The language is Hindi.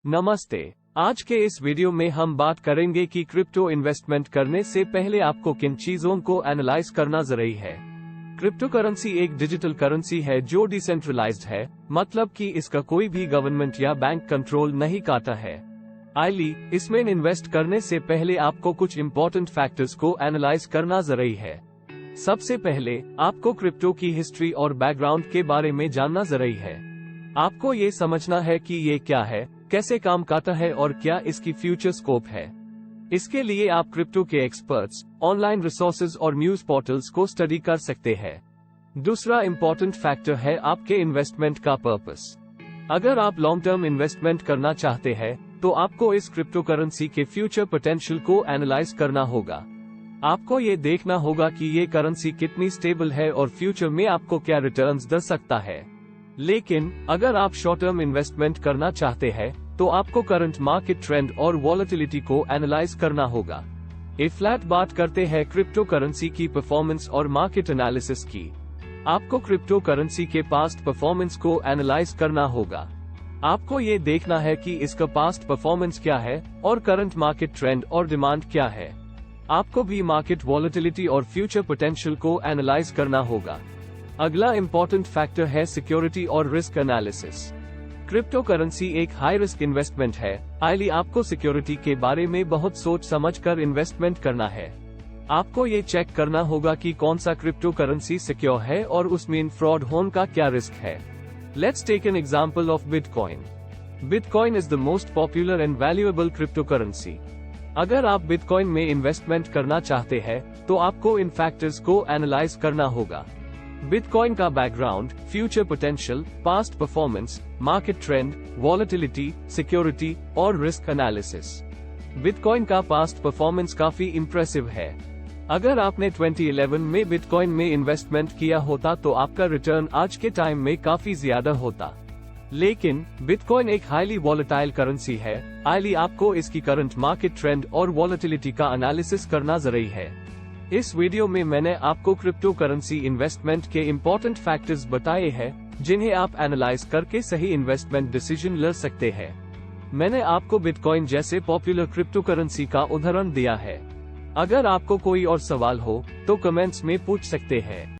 नमस्ते। आज के इस वीडियो में हम बात करेंगे कि क्रिप्टो इन्वेस्टमेंट करने से पहले आपको किन चीजों को एनालाइज करना जरूरी है। क्रिप्टो करेंसी एक डिजिटल करेंसी है जो डिसेंट्रलाइज्ड है, मतलब कि इसका कोई भी गवर्नमेंट या बैंक कंट्रोल नहीं करता है। इसमें इन्वेस्ट करने से पहले आपको कुछ इंपॉर्टेंट फैक्टर्स को एनालाइज करना जरूरी है। सबसे पहले आपको क्रिप्टो की हिस्ट्री और बैकग्राउंड के बारे में जानना जरूरी है। आपको ये समझना है कि ये क्या है, कैसे काम करता है और क्या इसकी फ्यूचर स्कोप है। इसके लिए आप क्रिप्टो के एक्सपर्ट्स, ऑनलाइन रिसोर्सेज और न्यूज पोर्टल्स को स्टडी कर सकते हैं। दूसरा इंपॉर्टेंट फैक्टर है आपके इन्वेस्टमेंट का पर्पस। अगर आप लॉन्ग टर्म इन्वेस्टमेंट करना चाहते हैं तो आपको इस क्रिप्टो करेंसी के फ्यूचर पोटेंशियल को एनालाइज करना होगा। आपको ये देखना होगा कि ये करेंसी कितनी स्टेबल है और फ्यूचर में आपको क्या रिटर्न्स दे सकता है। लेकिन अगर आप शॉर्ट टर्म इन्वेस्टमेंट करना चाहते हैं तो आपको करंट मार्केट ट्रेंड और वॉलेटिलिटी को एनालाइज करना होगा। फ्लैट बात करते हैं क्रिप्टो करेंसी की परफॉर्मेंस और मार्केट एनालिसिस की। आपको क्रिप्टो करेंसी के पास्ट परफॉर्मेंस को एनालाइज करना होगा। आपको ये देखना है कि इसका पास्ट परफॉर्मेंस क्या है और करंट मार्केट ट्रेंड और डिमांड क्या है। आपको भी मार्केट वॉलेटिलिटी और फ्यूचर पोटेंशियल को एनालाइज करना होगा। अगला इंपॉर्टेंट फैक्टर है सिक्योरिटी और रिस्क एनालिसिस। क्रिप्टो करेंसी एक हाई रिस्क इन्वेस्टमेंट है, आपको सिक्योरिटी के बारे में बहुत सोच समझ कर इन्वेस्टमेंट करना है। आपको ये चेक करना होगा कि कौन सा क्रिप्टो करेंसी सिक्योर है और उसमें फ्रॉड होने का क्या रिस्क है। Let's take an example of bitcoin. Bitcoin is the most popular and valuable crypto currency. अगर आप बिटकॉइन में इन्वेस्टमेंट करना चाहते हैं तो आपको इन फैक्टर्स को एनालाइज करना होगा। बिटकॉइन का background, future potential, past performance, market trend, volatility, security और रिस्क एनालिसिस। बिटकॉइन का पास्ट परफॉर्मेंस काफी इंप्रेसिव है। अगर आपने 2011 में बिटकॉइन में इन्वेस्टमेंट किया होता तो आपका रिटर्न आज के टाइम में काफी ज्यादा होता। लेकिन बिटकॉइन एक हाईली वॉलेटाइल करेंसी है, आपको इसकी करंट मार्केट ट्रेंड और वॉलेटिलिटी का एनालिसिस करना जरूरी है। इस वीडियो में मैंने आपको क्रिप्टो करेंसी इन्वेस्टमेंट के इंपॉर्टेंट फैक्टर्स बताए हैं जिन्हें आप एनालाइज करके सही इन्वेस्टमेंट डिसीजन ले सकते हैं। मैंने आपको बिटकॉइन जैसे पॉपुलर क्रिप्टो करेंसी का उदाहरण दिया है। अगर आपको कोई और सवाल हो तो कमेंट्स में पूछ सकते हैं।